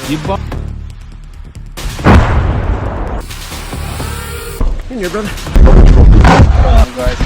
Еба... In here, brother. guys.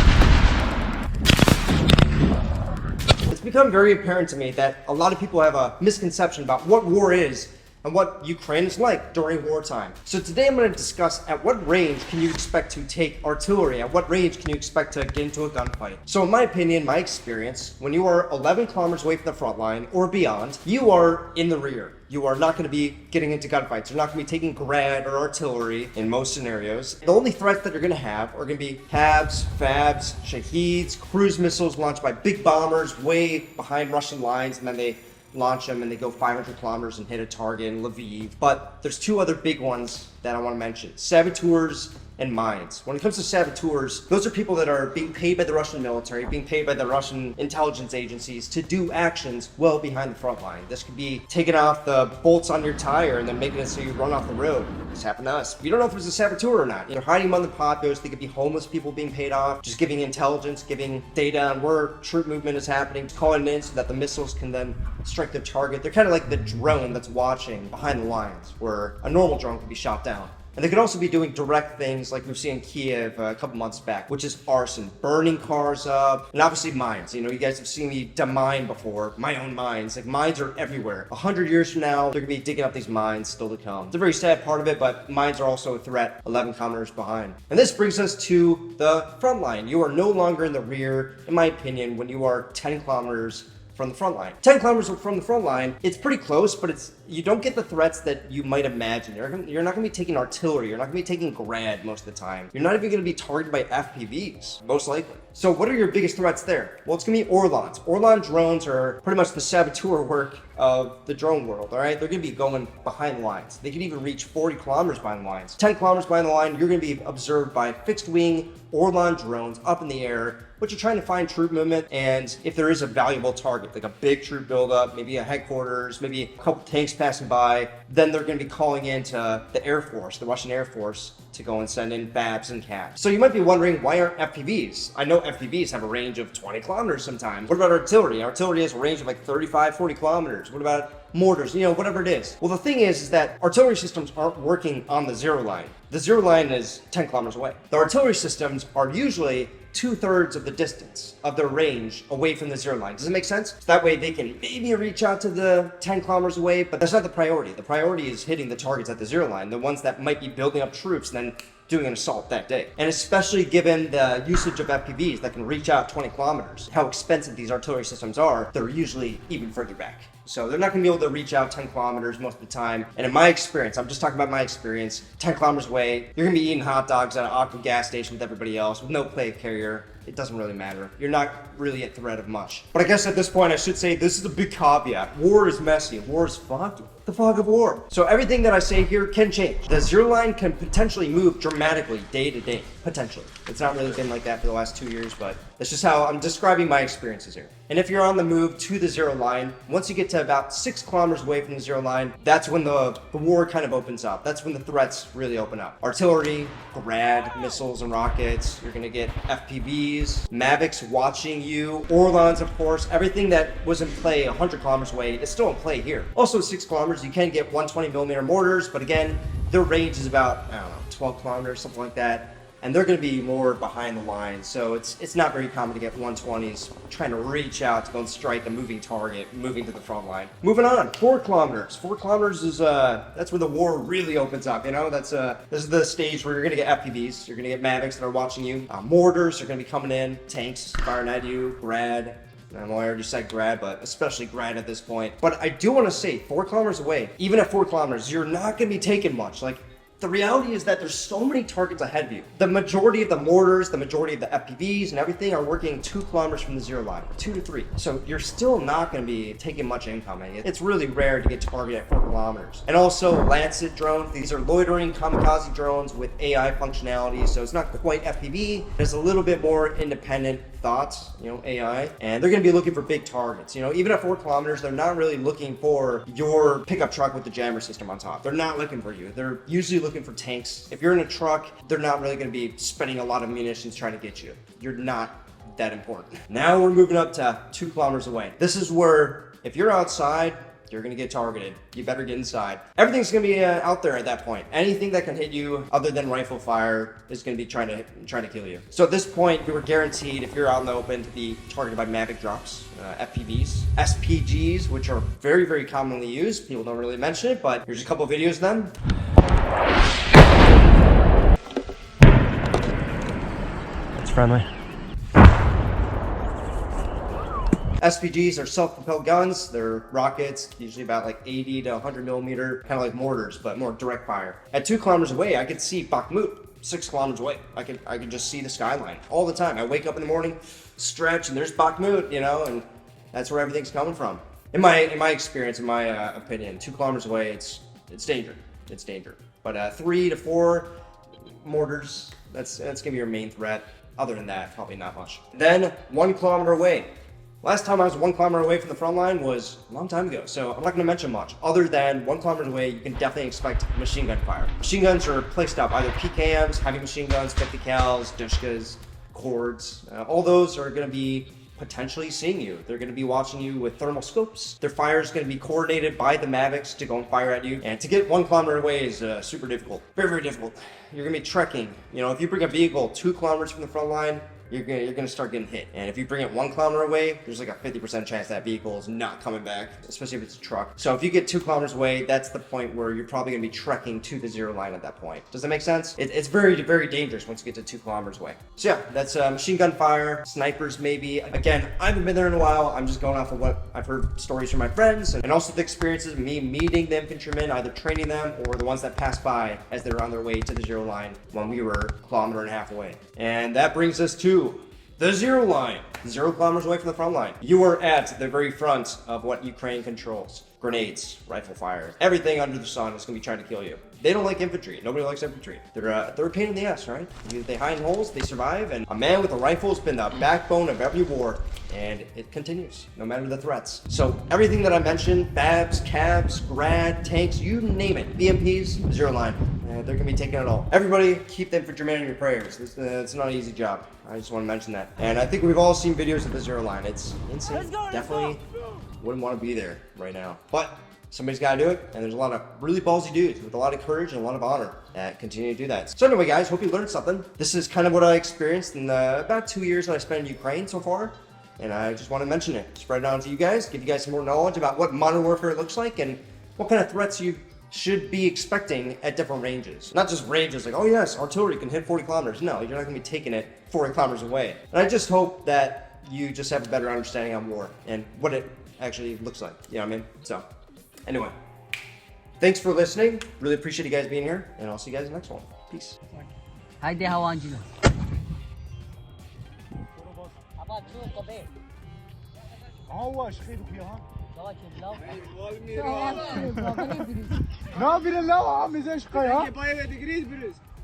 It's become very apparent to me that a lot of people have a misconception about what war is and what Ukraine is like during wartime. So today I'm going to discuss at what range can you expect to take artillery, at what range can you expect to get into a gunfight. So in my opinion, my experience, when you are 11 kilometers away from the front line or beyond, you are in the rear. You are not going to be getting into gunfights. You're not going to be taking grad or artillery in most scenarios. The only threats that you're going to have are going to be HABs, FABs, Shaheeds, cruise missiles launched by big bombers way behind Russian lines, and then they launch them and they go 500 kilometers and hit a target in Lviv. But there's two other big ones that I want to mention: saboteurs and mines. When it comes to saboteurs, those are people that are being paid by the Russian military, being paid by the Russian intelligence agencies to do actions well behind the front line. This could be taking off the bolts on your tire and then making it so you run off the road. This happened to us. We don't know if it was a saboteur or not. They're hiding among the populace. They could be homeless people being paid off, just giving intelligence, giving data on where troop movement is happening, calling it in so that the missiles can then strike their target. They're kind of like the drone that's watching behind the lines, where a normal drone could be shot down. And they could also be doing direct things like we've seen in Kiev a couple months back, which is arson, burning cars up, and obviously mines. You know, you guys have seen me demine before, my own mines. Like, mines are everywhere. 100 years from now, they're gonna be digging up these mines still to come. It's a very sad part of it, but mines are also a threat 11 kilometers behind. And this brings us to the front line. You are no longer in the rear, in my opinion, when you are 10 kilometers from the front line. 10 kilometers from the front line, it's pretty close, but you don't get the threats that you might imagine. You're not gonna be taking artillery, you're not gonna be taking grad most of the time. You're not even gonna be targeted by FPVs, most likely. So what are your biggest threats there? Well, it's gonna be Orlons. Orlon drones are pretty much the saboteur work of the drone world, all right? They're gonna be going behind the lines. They can even reach 40 kilometers behind the lines. 10 kilometers behind the line, you're gonna be observed by fixed wing Orlon drones up in the air, but you're trying to find troop movement, and if there is a valuable target, like a big troop buildup, maybe a headquarters, maybe a couple tanks passing by, then they're going to be calling in to the Air Force, the Russian Air Force, to go and send in FABs and CABs. So you might be wondering, why aren't FPVs? I know FPVs have a range of 20 kilometers sometimes. What about artillery? Artillery has a range of like 35, 40 kilometers. What about mortars, you know, whatever it is? Well, the thing is that artillery systems aren't working on the zero line. The zero line is 10 kilometers away. The artillery systems are usually 2/3 of the distance of their range away from the zero line. Does it make sense? So that way they can maybe reach out to the 10 kilometers away, but that's not the priority. The priority is hitting the targets at the zero line, the ones that might be building up troops and then doing an assault that day. And especially given the usage of FPVs that can reach out 20 kilometers, how expensive these artillery systems are, they're usually even further back. So they're not gonna be able to reach out 10 kilometers most of the time. And in my experience, I'm just talking about my experience, 10 kilometers away, you're gonna be eating hot dogs at an Aqua gas station with everybody else with no plate carrier. It doesn't really matter. You're not really at threat of much. But I guess at this point I should say this is a big caveat. War is messy. War is foggy. The fog of war. So everything that I say here can change. The zero line can potentially move dramatically day to day. Potentially. It's not really been like that for the last 2 years, but that's just how I'm describing my experiences here. And if you're on the move to the zero line, once you get to about 6 kilometers away from the zero line, that's when the war kind of opens up. That's when the threats really open up. Artillery, grad, missiles and rockets. You're gonna get FPVs, Mavics watching you, Orlons, of course. Everything that was in play 100 kilometers away is still in play here. Also 6 kilometers, you can get 120 millimeter mortars, but again, their range is about, I don't know, 12 kilometers, something like that. And they're going to be more behind the line, so it's not very common to get 120s trying to reach out to go and strike a moving target, moving to the front line. Moving on, 4 kilometers. 4 kilometers is that's where the war really opens up. You know, this is the stage where you're going to get FPVs, you're going to get Mavics that are watching you, mortars are going to be coming in, tanks firing at you, grad. I know I already said grad, but especially grad at this point. But I do want to say, 4 kilometers away, even at 4 kilometers, you're not going to be taking much. Like, the reality is that there's so many targets ahead of you. The majority of the mortars, the majority of the FPVs and everything are working 2 kilometers from the zero line, 2 to 3. So you're still not gonna be taking much incoming. It's really rare to get targeted at 4 kilometers. And also Lancet drones, these are loitering kamikaze drones with AI functionality. So it's not quite FPV, there's a little bit more independent thoughts, you know, AI, and they're going to be looking for big targets. You know, even at 4 kilometers, they're not really looking for your pickup truck with the jammer system on top. They're not looking for you. They're usually looking for tanks. If you're in a truck, they're not really going to be spending a lot of munitions trying to get you. You're not that important. Now we're moving up to 2 kilometers away. This is where if you're outside you're gonna get targeted. You better get inside. Everything's gonna be out there at that point. Anything that can hit you other than rifle fire is gonna be trying to kill you. So at this point, you were guaranteed, if you're out in the open, to be targeted by Mavic drops, FPVs, SPGs, which are very, very commonly used. People don't really mention it, but here's a couple of videos of them. It's friendly. SPGs are self-propelled guns. They're rockets, usually about like 80 to 100 millimeter, kind of like mortars, but more direct fire. At 2 kilometers away, I could see Bakhmut 6 kilometers away. I could just see the skyline all the time. I wake up in the morning, stretch, and there's Bakhmut, you know, and that's where everything's coming from. In my experience, in my opinion, 2 kilometers away, it's danger. It's danger. But 3 to 4 mortars, that's gonna be your main threat. Other than that, probably not much. Then 1 kilometer away. Last time I was 1 kilometer away from the front line was a long time ago, so I'm not going to mention much. Other than 1 kilometer away, you can definitely expect machine gun fire. Machine guns are placed up, either PKMs, heavy machine guns, 50 cals, Dushkas, Cords. All those are going to be potentially seeing you. They're going to be watching you with thermal scopes. Their fire is going to be coordinated by the Mavics to go and fire at you. And to get 1 kilometer away is super difficult. Very, very difficult. You're going to be trekking. You know, if you bring a vehicle 2 kilometers from the front line, you're gonna start getting hit. And if you bring it 1 kilometer away, there's like a 50% chance that vehicle is not coming back, especially if it's a truck. So if you get 2 kilometers away, that's the point where you're probably gonna be trekking to the 0 line at that point. Does that make sense? It's very, very dangerous once you get to 2 kilometers away. So yeah, that's machine gun fire, snipers maybe. Again, I haven't been there in a while. I'm just going off of what I've heard stories from my friends and also the experiences of me meeting the infantrymen, either training them or the ones that passed by as they were on their way to the 0 line when we were 1.5 kilometers away. And that brings us to the 0 line, 0 kilometers away from the front line. You are at the very front of what Ukraine controls. Grenades, rifle fire, everything under the sun is gonna be trying to kill you. They don't like infantry. Nobody likes infantry. They're a pain in the ass, right? They hide in holes, they survive, and a man with a rifle has been the backbone of every war, and it continues, no matter the threats. So everything that I mentioned, Babs, Cabs, Grad, tanks, you name it, BMPs, 0 line. They're gonna be taking it all. Everybody, keep the infantrymen in your prayers. It's not an easy job. I just want to mention that. And I think we've all seen videos of the 0 line. It's insane. Definitely wouldn't want to be there right now. But somebody's got to do it. And there's a lot of really ballsy dudes with a lot of courage and a lot of honor that continue to do that. So anyway, guys, hope you learned something. This is kind of what I experienced in the about 2 years that I spent in Ukraine so far. And I just want to mention it. Spread it on to you guys. Give you guys some more knowledge about what modern warfare looks like and what kind of threats you should be expecting at different ranges. Not just ranges like, oh yes, artillery can hit 40 kilometers. No, you're not gonna be taking it 40 kilometers away. And I just hope that you just have a better understanding on war and what it actually looks like. You know what I mean? So, anyway. Thanks for listening. Really appreciate you guys being here, and I'll see you guys in the next one. Peace. Haydi havancılar. نه بیرون لا میزه شقای ها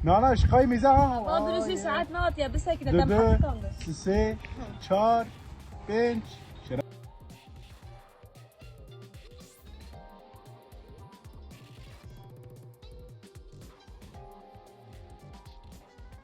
نه نه شقای میزه ها ما بروزی ساعت نات یا بس كده دو دم حقكم 3 4 5